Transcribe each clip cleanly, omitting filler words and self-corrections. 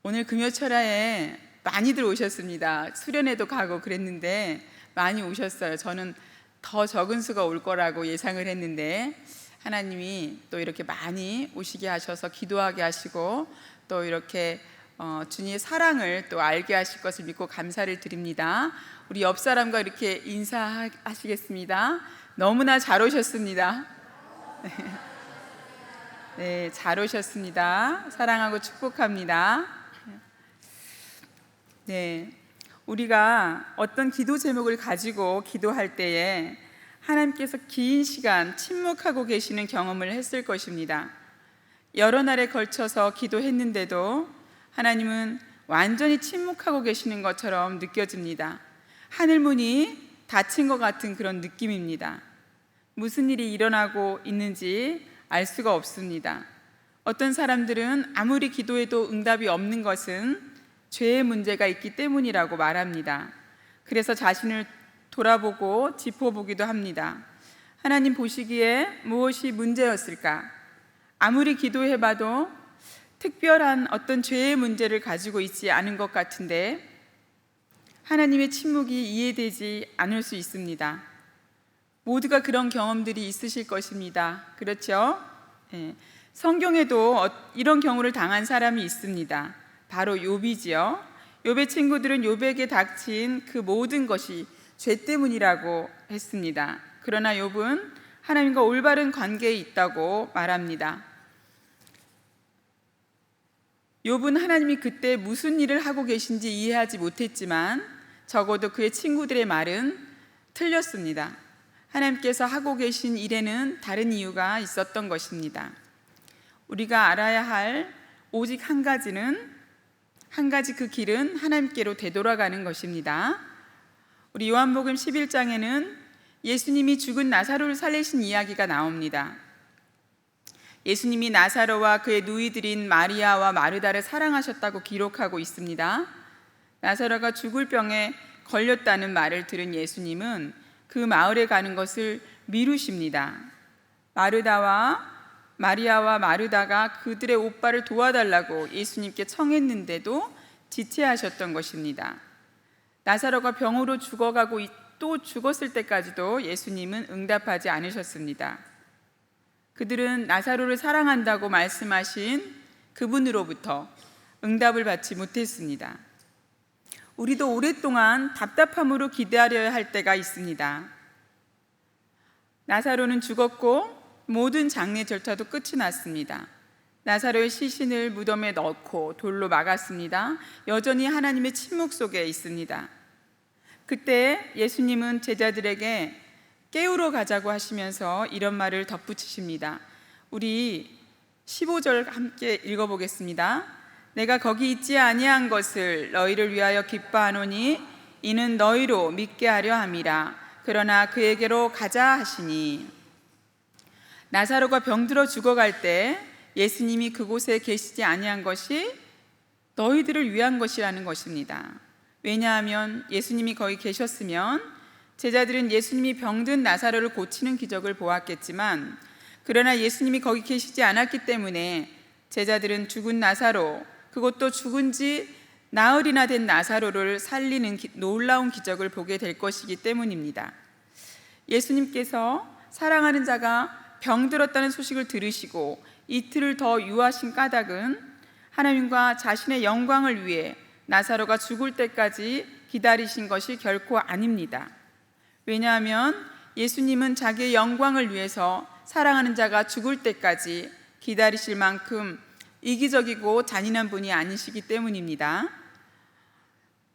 오늘 금요철야에 많이들 오셨습니다. 수련회도 가고 그랬는데 많이 오셨어요. 저는 더 적은 수가 올 거라고 예상을 했는데 하나님이 또 이렇게 많이 오시게 하셔서 기도하게 하시고 또 이렇게 주님의 사랑을 또 알게 하실 것을 믿고 감사를 드립니다. 우리 옆 사람과 이렇게 인사하시겠습니다. 너무나 잘 오셨습니다. 네, 잘 오셨습니다. 사랑하고 축복합니다. 네, 우리가 어떤 기도 제목을 가지고 기도할 때에 하나님께서 긴 시간 침묵하고 계시는 경험을 했을 것입니다. 여러 날에 걸쳐서 기도했는데도 하나님은 완전히 침묵하고 계시는 것처럼 느껴집니다. 하늘문이 닫힌 것 같은 그런 느낌입니다. 무슨 일이 일어나고 있는지 알 수가 없습니다. 어떤 사람들은 아무리 기도해도 응답이 없는 것은 죄의 문제가 있기 때문이라고 말합니다. 그래서 자신을 돌아보고 짚어보기도 합니다. 하나님 보시기에 무엇이 문제였을까? 아무리 기도해봐도 특별한 어떤 죄의 문제를 가지고 있지 않은 것 같은데 하나님의 침묵이 이해되지 않을 수 있습니다. 모두가 그런 경험들이 있으실 것입니다. 그렇죠? 네. 성경에도 이런 경우를 당한 사람이 있습니다. 바로 욥이지요. 욥의 친구들은 욥에게 닥친 그 모든 것이 죄 때문이라고 했습니다. 그러나 욥은 하나님과 올바른 관계에 있다고 말합니다. 욥은 하나님이 그때 무슨 일을 하고 계신지 이해하지 못했지만 적어도 그의 친구들의 말은 틀렸습니다. 하나님께서 하고 계신 일에는 다른 이유가 있었던 것입니다. 우리가 알아야 할 오직 한 가지 그 길은 하나님께로 되돌아가는 것입니다. 우리 요한복음 11장에는 예수님이 죽은 나사로를 살리신 이야기가 나옵니다. 예수님이 나사로와 그의 누이들인 마리아와 마르다를 사랑하셨다고 기록하고 있습니다. 나사로가 죽을 병에 걸렸다는 말을 들은 예수님은 그 마을에 가는 것을 미루십니다. 마리아와 마르다가 그들의 오빠를 도와달라고 예수님께 청했는데도 지체하셨던 것입니다. 나사로가 병으로 죽어가고 또 죽었을 때까지도 예수님은 응답하지 않으셨습니다. 그들은 나사로를 사랑한다고 말씀하신 그분으로부터 응답을 받지 못했습니다. 우리도 오랫동안 답답함으로 기다려야 할 때가 있습니다. 나사로는 죽었고 모든 장례 절차도 끝이 났습니다. 나사로의 시신을 무덤에 넣고 돌로 막았습니다. 여전히 하나님의 침묵 속에 있습니다. 그때 예수님은 제자들에게 깨우러 가자고 하시면서 이런 말을 덧붙이십니다. 우리 15절 함께 읽어보겠습니다. 내가 거기 있지 아니한 것을 너희를 위하여 기뻐하노니 이는 너희로 믿게 하려 함이라. 그러나 그에게로 가자 하시니, 나사로가 병들어 죽어갈 때 예수님이 그곳에 계시지 아니한 것이 너희들을 위한 것이라는 것입니다. 왜냐하면 예수님이 거기 계셨으면 제자들은 예수님이 병든 나사로를 고치는 기적을 보았겠지만, 그러나 예수님이 거기 계시지 않았기 때문에 제자들은 죽은 나사로, 그것도 죽은 지 나흘이나 된 나사로를 살리는 놀라운 기적을 보게 될 것이기 때문입니다. 예수님께서 사랑하는 자가 병들었다는 소식을 들으시고 이틀을 더 유하신 까닭은 하나님과 자신의 영광을 위해 나사로가 죽을 때까지 기다리신 것이 결코 아닙니다. 왜냐하면 예수님은 자기의 영광을 위해서 사랑하는 자가 죽을 때까지 기다리실 만큼 이기적이고 잔인한 분이 아니시기 때문입니다.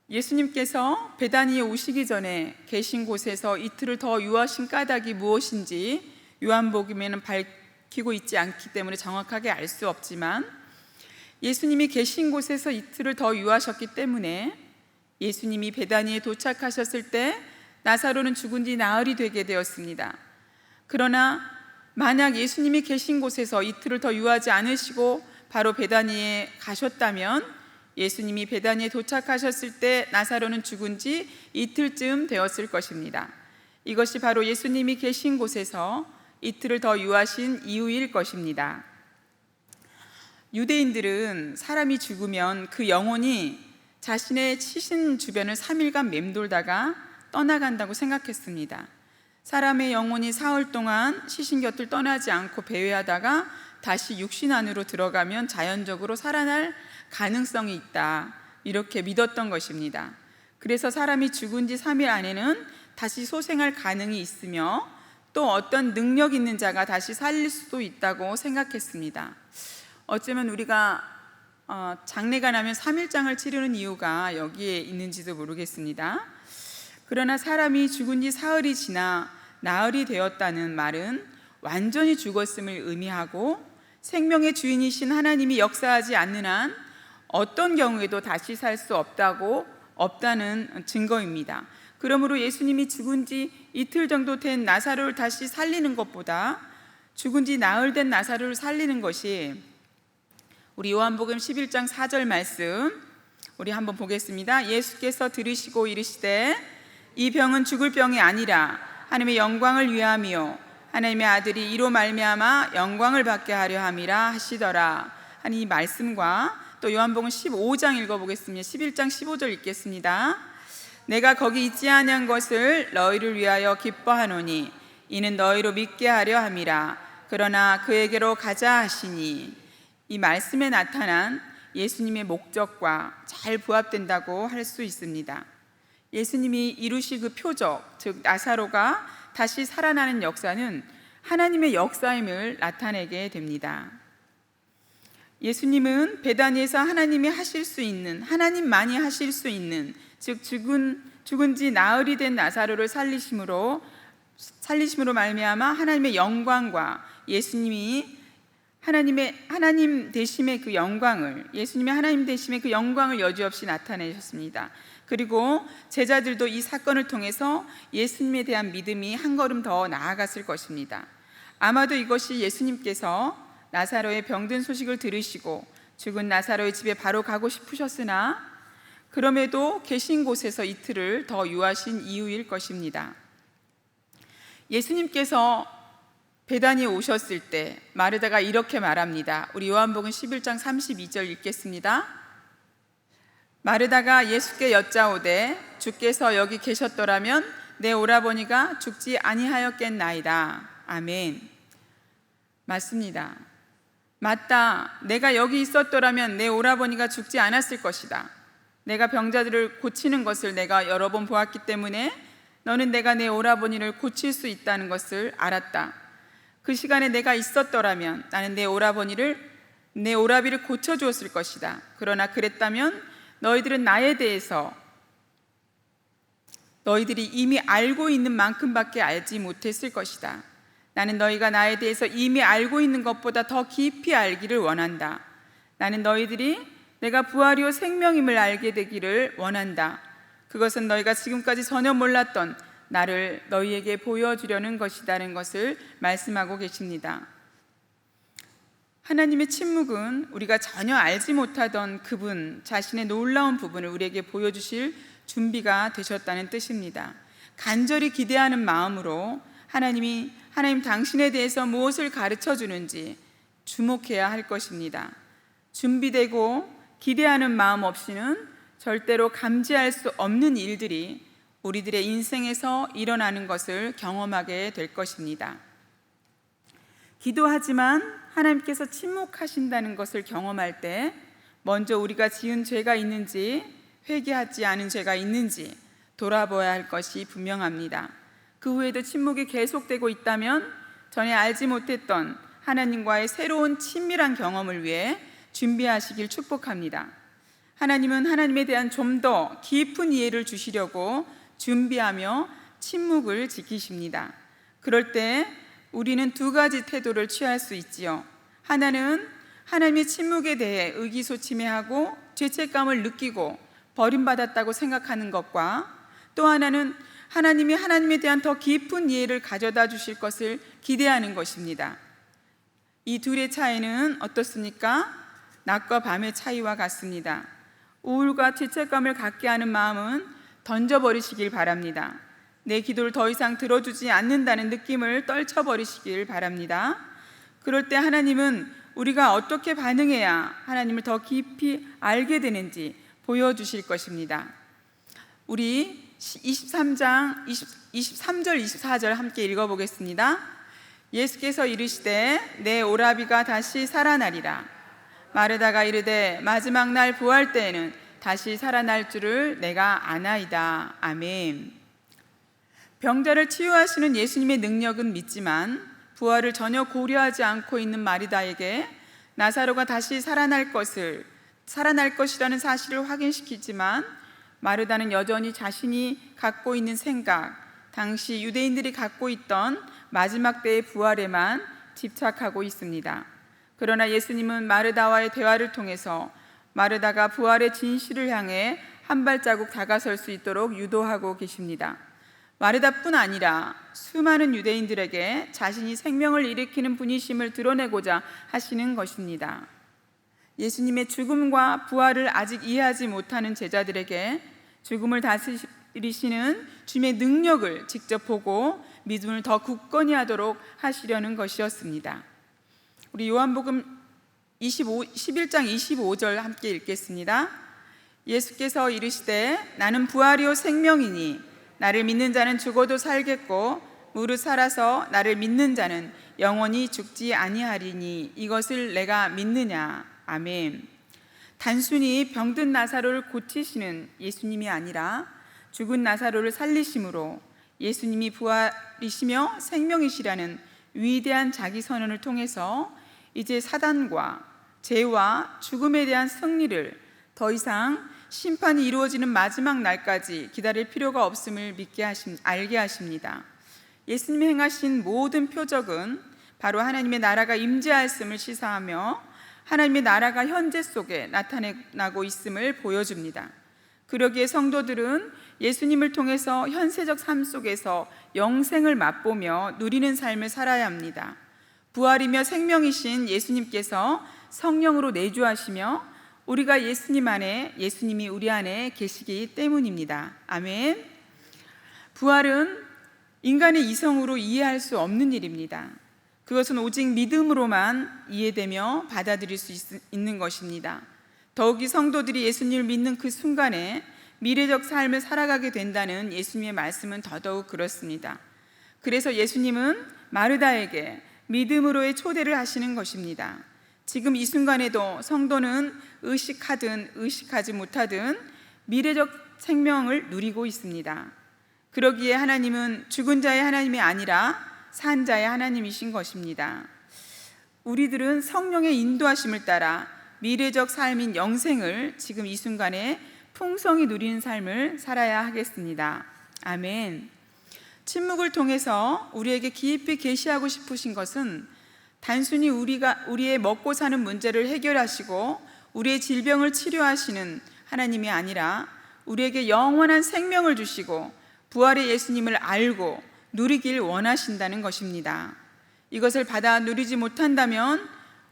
예수님께서 베다니에 오시기 전에 계신 곳에서 이틀을 더 유하신 까닭이 무엇인지 요한복음에는 밝히고 있지 않기 때문에 정확하게 알 수 없지만, 예수님이 계신 곳에서 이틀을 더 유하셨기 때문에 예수님이 베다니에 도착하셨을 때 나사로는 죽은 지 나흘이 되게 되었습니다. 그러나 만약 예수님이 계신 곳에서 이틀을 더 유하지 않으시고 바로 베다니에 가셨다면 예수님이 베다니에 도착하셨을 때 나사로는 죽은 지 이틀쯤 되었을 것입니다. 이것이 바로 예수님이 계신 곳에서 이틀을 더 유하신 이유일 것입니다. 유대인들은 사람이 죽으면 그 영혼이 자신의 시신 주변을 3일간 맴돌다가 떠나간다고 생각했습니다. 사람의 영혼이 사흘 동안 시신 곁을 떠나지 않고 배회하다가 다시 육신 안으로 들어가면 자연적으로 살아날 가능성이 있다, 이렇게 믿었던 것입니다. 그래서 사람이 죽은 지 3일 안에는 다시 소생할 가능이 있으며 또 어떤 능력 있는 자가 다시 살릴 수도 있다고 생각했습니다. 어쩌면 우리가 장례가 나면 3일장을 치르는 이유가 여기에 있는지도 모르겠습니다. 그러나 사람이 죽은 지 사흘이 지나 나흘이 되었다는 말은 완전히 죽었음을 의미하고 생명의 주인이신 하나님이 역사하지 않는 한 어떤 경우에도 다시 살 수 없다는 증거입니다. 그러므로 예수님이 죽은 지 이틀 정도 된 나사로를 다시 살리는 것보다 죽은 지 나흘 된 나사로를 살리는 것이, 우리 요한복음 11장 4절 말씀 우리 한번 보겠습니다. 예수께서 들으시고 이르시되 이 병은 죽을 병이 아니라 하나님의 영광을 위함이요 하나님의 아들이 이로 말미암아 영광을 받게 하려 함이라 하시더라 하니, 이 말씀과 또 요한복음 15장 읽어보겠습니다. 11장 15절 읽겠습니다. 내가 거기 있지 아니한 것을 너희를 위하여 기뻐하노니 이는 너희로 믿게 하려 함이라. 그러나 그에게로 가자 하시니, 이 말씀에 나타난 예수님의 목적과 잘 부합된다고 할 수 있습니다. 예수님이 이루실 그 표적, 즉 나사로가 다시 살아나는 역사는 하나님의 역사임을 나타내게 됩니다. 예수님은 베다니에서 하나님이 하실 수 있는, 하나님만이 하실 수 있는, 즉 죽은 지 나흘이 된 나사로를 살리심으로 말미암아 하나님의 영광과 예수님이 하나님 되심의 그 영광을, 예수님의 하나님 되심의 그 영광을 여지없이 나타내셨습니다. 그리고 제자들도 이 사건을 통해서 예수님에 대한 믿음이 한 걸음 더 나아갔을 것입니다. 아마도 이것이 예수님께서 나사로의 병든 소식을 들으시고 죽은 나사로의 집에 바로 가고 싶으셨으나 그럼에도 계신 곳에서 이틀을 더 유하신 이유일 것입니다. 예수님께서 베다니에 오셨을 때 마르다가 이렇게 말합니다. 우리 요한복음 11장 32절 읽겠습니다. 마르다가 예수께 여짜오되 주께서 여기 계셨더라면 내 오라버니가 죽지 아니하였겠나이다. 아멘. 맞습니다. 맞다. 내가 여기 있었더라면 내 오라버니가 죽지 않았을 것이다. 내가 병자들을 고치는 것을 내가 여러 번 보았기 때문에 너는 내가 내 오라버니를 고칠 수 있다는 것을 알았다. 그 시간에 내가 있었더라면 나는 내 오라비를 고쳐주었을 것이다. 그러나 그랬다면 너희들은 나에 대해서 너희들이 이미 알고 있는 만큼밖에 알지 못했을 것이다. 나는 너희가 나에 대해서 이미 알고 있는 것보다 더 깊이 알기를 원한다. 나는 너희들이 내가 부활이요 생명임을 알게 되기를 원한다. 그것은 너희가 지금까지 전혀 몰랐던 나를 너희에게 보여주려는 것이라는 것을 말씀하고 계십니다. 하나님의 침묵은 우리가 전혀 알지 못하던 그분 자신의 놀라운 부분을 우리에게 보여주실 준비가 되셨다는 뜻입니다. 간절히 기대하는 마음으로 하나님 당신에 대해서 무엇을 가르쳐 주는지 주목해야 할 것입니다. 준비되고 기대하는 마음 없이는 절대로 감지할 수 없는 일들이 우리들의 인생에서 일어나는 것을 경험하게 될 것입니다. 기도하지만 하나님께서 침묵하신다는 것을 경험할 때 먼저 우리가 지은 죄가 있는지, 회개하지 않은 죄가 있는지 돌아보아야 할 것이 분명합니다. 그 후에도 침묵이 계속되고 있다면 전에 알지 못했던 하나님과의 새로운 친밀한 경험을 위해 준비하시길 축복합니다. 하나님은 하나님에 대한 좀 더 깊은 이해를 주시려고 준비하며 침묵을 지키십니다. 그럴 때 우리는 두 가지 태도를 취할 수 있지요. 하나는 하나님의 침묵에 대해 의기소침해하고 죄책감을 느끼고 버림받았다고 생각하는 것과, 또 하나는 하나님이 하나님에 대한 더 깊은 이해를 가져다 주실 것을 기대하는 것입니다. 이 둘의 차이는 어떻습니까? 낮과 밤의 차이와 같습니다. 우울과 죄책감을 갖게 하는 마음은 던져버리시길 바랍니다. 내 기도를 더 이상 들어주지 않는다는 느낌을 떨쳐버리시길 바랍니다. 그럴 때 하나님은 우리가 어떻게 반응해야 하나님을 더 깊이 알게 되는지 보여주실 것입니다. 우리 23장 23절 24절 함께 읽어보겠습니다. 예수께서 이르시되 내 오라비가 다시 살아나리라. 마르다가 이르되 마지막 날 부활 때에는 다시 살아날 줄을 내가 아나이다. 아멘. 병자를 치유하시는 예수님의 능력은 믿지만 부활을 전혀 고려하지 않고 있는 마리다에게 나사로가 다시 살아날 것이라는 사실을 확인시키지만 마르다는 여전히 자신이 갖고 있는 생각, 당시 유대인들이 갖고 있던 마지막 때의 부활에만 집착하고 있습니다. 그러나 예수님은 마르다와의 대화를 통해서 마르다가 부활의 진실을 향해 한 발자국 다가설 수 있도록 유도하고 계십니다. 마르다뿐 아니라 수많은 유대인들에게 자신이 생명을 일으키는 분이심을 드러내고자 하시는 것입니다. 예수님의 죽음과 부활을 아직 이해하지 못하는 제자들에게 죽음을 다스리시는 주님의 능력을 직접 보고 믿음을 더 굳건히 하도록 하시려는 것이었습니다. 우리 요한복음 11장 25절 함께 읽겠습니다. 예수께서 이르시되 나는 부활이요 생명이니 나를 믿는 자는 죽어도 살겠고 무릇 살아서 나를 믿는 자는 영원히 죽지 아니하리니 이것을 내가 믿느냐. 아멘. 단순히 병든 나사로를 고치시는 예수님이 아니라 죽은 나사로를 살리심으로 예수님이 부활이시며 생명이시라는 위대한 자기 선언을 통해서 이제 사단과 죄와 죽음에 대한 승리를 더 이상 심판이 이루어지는 마지막 날까지 기다릴 필요가 없음을 알게 하십니다. 예수님이 행하신 모든 표적은 바로 하나님의 나라가 임재하였음을 시사하며 하나님의 나라가 현재 속에 나타나고 있음을 보여줍니다. 그러기에 성도들은 예수님을 통해서 현세적 삶 속에서 영생을 맛보며 누리는 삶을 살아야 합니다. 부활이며 생명이신 예수님께서 성령으로 내주하시며 우리가 예수님 안에, 예수님이 우리 안에 계시기 때문입니다. 아멘. 부활은 인간의 이성으로 이해할 수 없는 일입니다. 그것은 오직 믿음으로만 이해되며 받아들일 수 있는 것입니다. 더욱이 성도들이 예수님을 믿는 그 순간에 미래적 삶을 살아가게 된다는 예수님의 말씀은 더더욱 그렇습니다. 그래서 예수님은 마르다에게 믿음으로의 초대를 하시는 것입니다. 지금 이 순간에도 성도는 의식하든 의식하지 못하든 미래적 생명을 누리고 있습니다. 그러기에 하나님은 죽은 자의 하나님이 아니라 산 자의 하나님이신 것입니다. 우리들은 성령의 인도하심을 따라 미래적 삶인 영생을 지금 이 순간에 풍성히 누리는 삶을 살아야 하겠습니다. 아멘. 침묵을 통해서 우리에게 깊이 계시하고 싶으신 것은 단순히 우리의 먹고 사는 문제를 해결하시고 우리의 질병을 치료하시는 하나님이 아니라 우리에게 영원한 생명을 주시고 부활의 예수님을 알고 누리길 원하신다는 것입니다. 이것을 받아 누리지 못한다면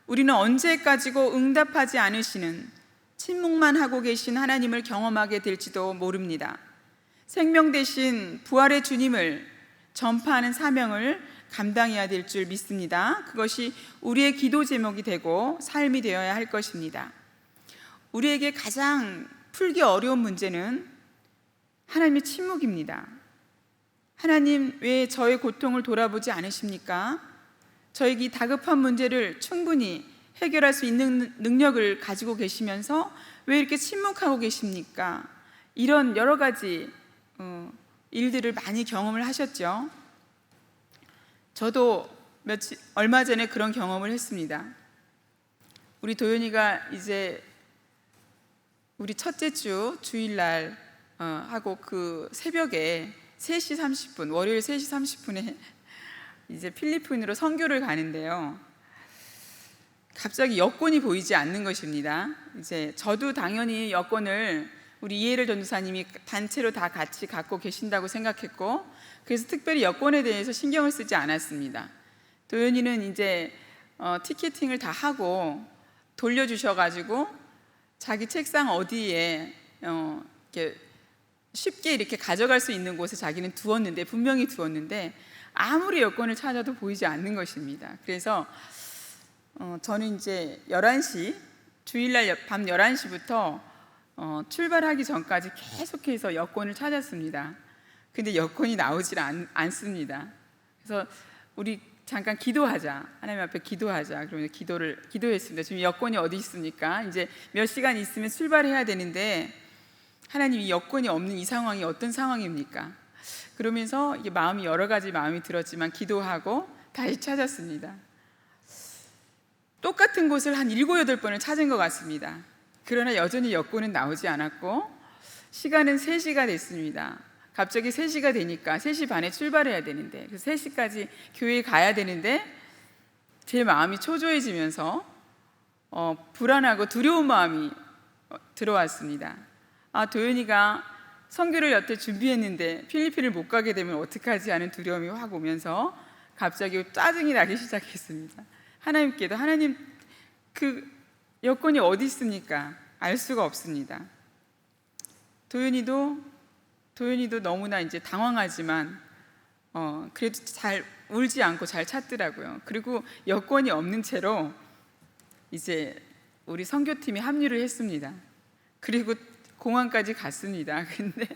우리는 언제까지고 응답하지 않으시는 침묵만 하고 계신 하나님을 경험하게 될지도 모릅니다. 생명 대신 부활의 주님을 전파하는 사명을 감당해야 될 줄 믿습니다. 그것이 우리의 기도 제목이 되고 삶이 되어야 할 것입니다. 우리에게 가장 풀기 어려운 문제는 하나님의 침묵입니다. 하나님, 왜 저의 고통을 돌아보지 않으십니까? 저에게 이 다급한 문제를 충분히 해결할 수 있는 능력을 가지고 계시면서 왜 이렇게 침묵하고 계십니까? 이런 여러 가지 일들을 많이 경험을 하셨죠. 저도 얼마 전에 그런 경험을 했습니다. 우리 도연이가 이제 우리 첫째 주 주일날 하고 그 새벽에 3시 30분, 월요일 3시 30분에 이제 필리핀으로 선교를 가는데요. 갑자기 여권이 보이지 않는 것입니다. 이제 저도 당연히 여권을 우리 이해를 전도사님이 단체로 다 같이 갖고 계신다고 생각했고, 그래서 특별히 여권에 대해서 신경을 쓰지 않았습니다. 도연이는 이제 티켓팅을 다 하고 돌려주셔가지고 자기 책상 어디에 이렇게 쉽게 이렇게 가져갈 수 있는 곳에 자기는 분명히 두었는데, 아무리 여권을 찾아도 보이지 않는 것입니다. 그래서 3시 30분에 3시 30분에 저는 이제 11시, 주일날 밤 11시부터 출발하기 전까지 계속해서 여권을 찾았습니다. 근데 여권이 나오질 않습니다. 그래서 우리 잠깐 기도하자, 하나님 앞에 기도하자. 그러면 기도했습니다. 지금 여권이 어디 있습니까? 이제 몇 시간 있으면 출발해야 되는데 하나님, 이 여권이 없는 이 상황이 어떤 상황입니까? 그러면서 이게 여러 가지 마음이 들었지만 기도하고 다시 찾았습니다. 똑같은 곳을 한 7, 8번을 찾은 것 같습니다. 그러나 여전히 여권은 나오지 않았고 시간은 3시가 됐습니다. 갑자기 3시가 되니까 3시 반에 출발해야 되는데, 그래서 3시까지 교회에 가야 되는데 제 마음이 초조해지면서 불안하고 두려운 마음이 들어왔습니다. 도연이가 선교를 여태 준비했는데 필리핀을 못 가게 되면 어떡하지 하는 두려움이 확 오면서 갑자기 짜증이 나기 시작했습니다. 하나님께도, 하나님, 그 여권이 어디 있습니까? 알 수가 없습니다. 도연이도 너무나 이제 당황하지만 그래도 잘 울지 않고 잘 찾더라고요. 그리고 여권이 없는 채로 이제 우리 선교팀이 합류를 했습니다. 그리고 공항까지 갔습니다. 근데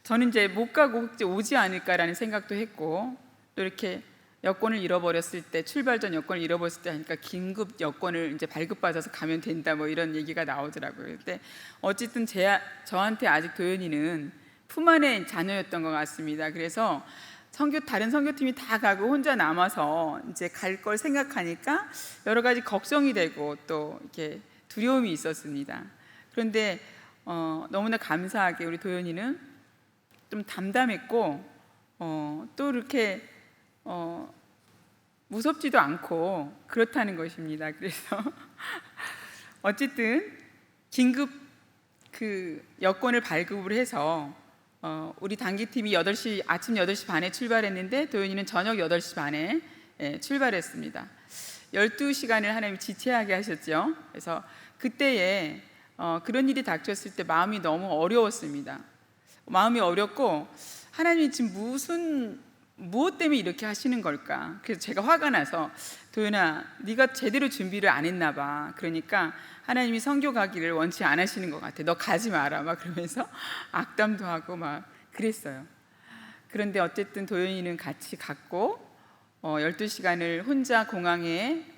저는 이제 못 가고 이제 오지 않을까라는 생각도 했고, 또 이렇게 여권을 잃어버렸을 때, 출발 전 여권을 잃어버렸을 때 하니까 긴급 여권을 이제 발급받아서 가면 된다, 뭐 이런 얘기가 나오더라고요. 근데 어쨌든 저한테 아직 도연이는 품 안의 자녀였던 것 같습니다. 그래서 다른 선교팀이 다 가고 혼자 남아서 이제 갈 걸 생각하니까 여러 가지 걱정이 되고 또 이렇게 두려움이 있었습니다. 그런데 너무나 감사하게 우리 도연이는 좀 담담했고 또 이렇게 무섭지도 않고 그렇다는 것입니다. 그래서 어쨌든 긴급 그 여권을 발급을 해서 우리 단기팀이 아침 8시 반에 출발했는데 도연이는 저녁 8시 반에 출발했습니다. 12시간을 하나님이 지체하게 하셨죠. 그래서 그때에 그런 일이 닥쳤을 때 마음이 너무 어려웠습니다. 마음이 어렵고 하나님이 지금 무엇 때문에 이렇게 하시는 걸까? 그래서 제가 화가 나서, 도연아, 네가 제대로 준비를 안 했나 봐. 그러니까 하나님이 선교 가기를 원치 안 하시는 것 같아. 너 가지 마라. 막 그러면서 악담도 하고 막 그랬어요. 그런데 어쨌든 도연이는 같이 갔고 12시간을 혼자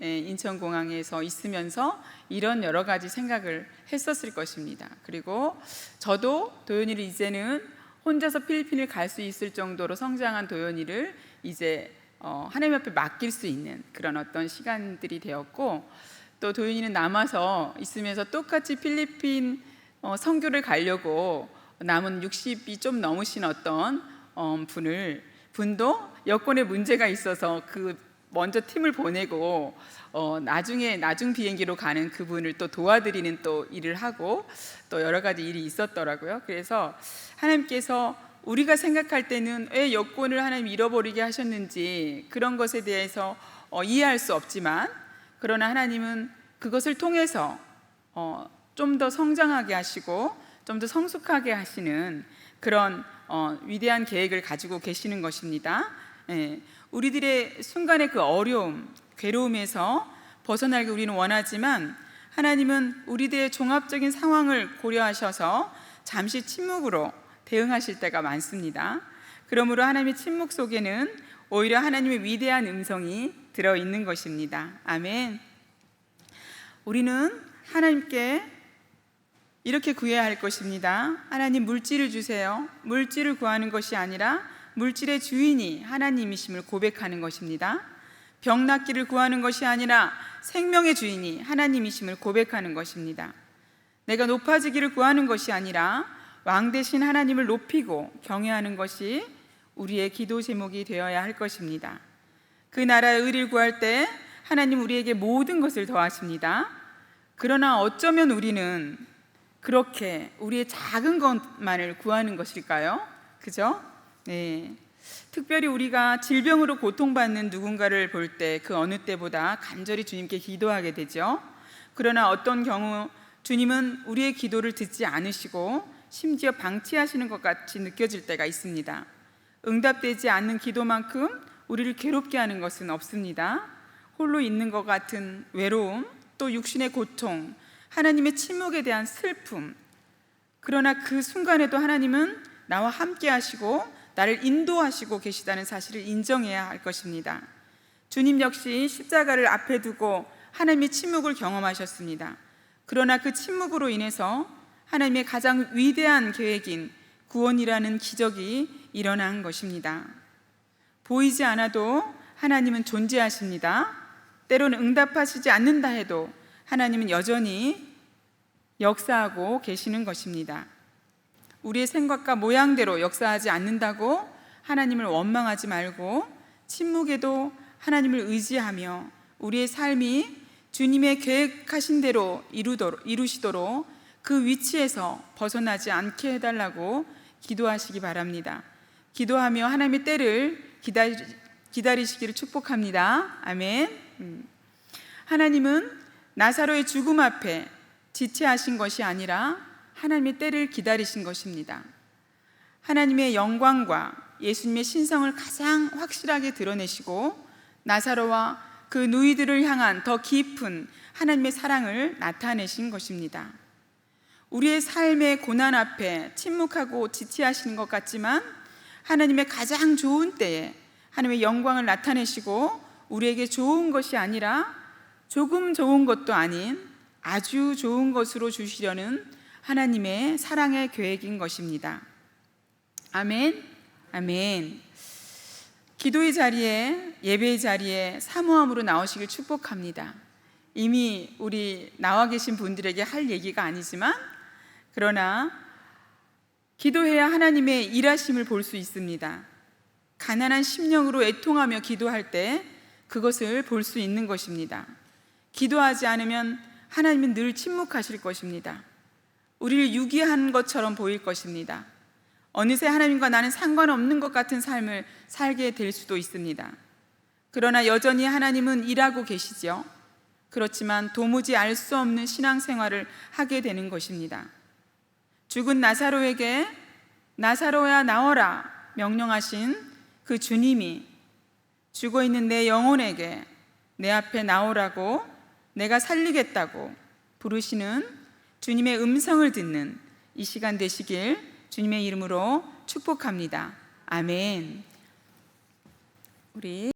인천공항에서 있으면서 이런 여러 가지 생각을 했었을 것입니다. 그리고 저도 도연이를 이제는 혼자서 필리핀을 갈 수 있을 정도로 성장한 도연이를 이제 하나님 앞에 맡길 수 있는 그런 어떤 시간들이 되었고, 또 도연이는 남아서 있으면서 똑같이 필리핀 선교를 가려고 남은 60이 좀 넘으신 어떤 분도 여권에 문제가 있어서 먼저 팀을 보내고 나중 비행기로 가는 그분을 또 도와드리는 또 일을 하고 또 여러 가지 일이 있었더라고요. 그래서 하나님께서 우리가 생각할 때는 왜 여권을 하나님 잃어버리게 하셨는지 그런 것에 대해서 이해할 수 없지만, 그러나 하나님은 그것을 통해서 좀 더 성장하게 하시고 좀 더 성숙하게 하시는 그런 위대한 계획을 가지고 계시는 것입니다. 우리들의 순간의 그 어려움, 괴로움에서 벗어나기 우리는 원하지만 하나님은 우리들의 종합적인 상황을 고려하셔서 잠시 침묵으로 대응하실 때가 많습니다. 그러므로 하나님의 침묵 속에는 오히려 하나님의 위대한 음성이 들어있는 것입니다. 아멘. 우리는 하나님께 이렇게 구해야 할 것입니다. 하나님, 물질을 주세요. 물질을 구하는 것이 아니라 물질의 주인이 하나님이심을 고백하는 것입니다. 병 낫기를 구하는 것이 아니라 생명의 주인이 하나님이심을 고백하는 것입니다. 내가 높아지기를 구하는 것이 아니라 왕 대신 하나님을 높이고 경외하는 것이 우리의 기도 제목이 되어야 할 것입니다. 그 나라의 의를 구할 때 하나님 우리에게 모든 것을 더하십니다. 그러나 어쩌면 우리는 그렇게 우리의 작은 것만을 구하는 것일까요? 그죠? 네. 특별히 우리가 질병으로 고통받는 누군가를 볼 때 그 어느 때보다 간절히 주님께 기도하게 되죠. 그러나 어떤 경우 주님은 우리의 기도를 듣지 않으시고 심지어 방치하시는 것 같이 느껴질 때가 있습니다. 응답되지 않는 기도만큼 우리를 괴롭게 하는 것은 없습니다. 홀로 있는 것 같은 외로움, 또 육신의 고통, 하나님의 침묵에 대한 슬픔, 그러나 그 순간에도 하나님은 나와 함께 하시고 나를 인도하시고 계시다는 사실을 인정해야 할 것입니다. 주님 역시 십자가를 앞에 두고 하나님의 침묵을 경험하셨습니다. 그러나 그 침묵으로 인해서 하나님의 가장 위대한 계획인 구원이라는 기적이 일어난 것입니다. 보이지 않아도 하나님은 존재하십니다. 때로는 응답하시지 않는다 해도 하나님은 여전히 역사하고 계시는 것입니다. 우리의 생각과 모양대로 역사하지 않는다고 하나님을 원망하지 말고 침묵에도 하나님을 의지하며 우리의 삶이 주님의 계획하신 대로 이루시도록 그 위치에서 벗어나지 않게 해달라고 기도하시기 바랍니다. 기도하며 하나님의 때를 기다리시기를 축복합니다. 아멘. 하나님은 나사로의 죽음 앞에 지체하신 것이 아니라 하나님의 때를 기다리신 것입니다. 하나님의 영광과 예수님의 신성을 가장 확실하게 드러내시고 나사로와 그 누이들을 향한 더 깊은 하나님의 사랑을 나타내신 것입니다. 우리의 삶의 고난 앞에 침묵하고 지체하시는 것 같지만 하나님의 가장 좋은 때에 하나님의 영광을 나타내시고 우리에게 좋은 것이 아니라 조금 좋은 것도 아닌 아주 좋은 것으로 주시려는 하나님의 사랑의 계획인 것입니다. 아멘. 아멘. 기도의 자리에, 예배의 자리에 사모함으로 나오시길 축복합니다. 이미 우리 나와 계신 분들에게 할 얘기가 아니지만 그러나 기도해야 하나님의 일하심을 볼 수 있습니다. 가난한 심령으로 애통하며 기도할 때 그것을 볼 수 있는 것입니다. 기도하지 않으면 하나님은 늘 침묵하실 것입니다. 우리를 유기한 것처럼 보일 것입니다. 어느새 하나님과 나는 상관없는 것 같은 삶을 살게 될 수도 있습니다. 그러나 여전히 하나님은 일하고 계시죠. 그렇지만 도무지 알 수 없는 신앙생활을 하게 되는 것입니다. 죽은 나사로에게 나사로야 나오라 명령하신 그 주님이 죽어있는 내 영혼에게 내 앞에 나오라고 내가 살리겠다고 부르시는 주님의 음성을 듣는 이 시간 되시길 주님의 이름으로 축복합니다. 아멘. 우리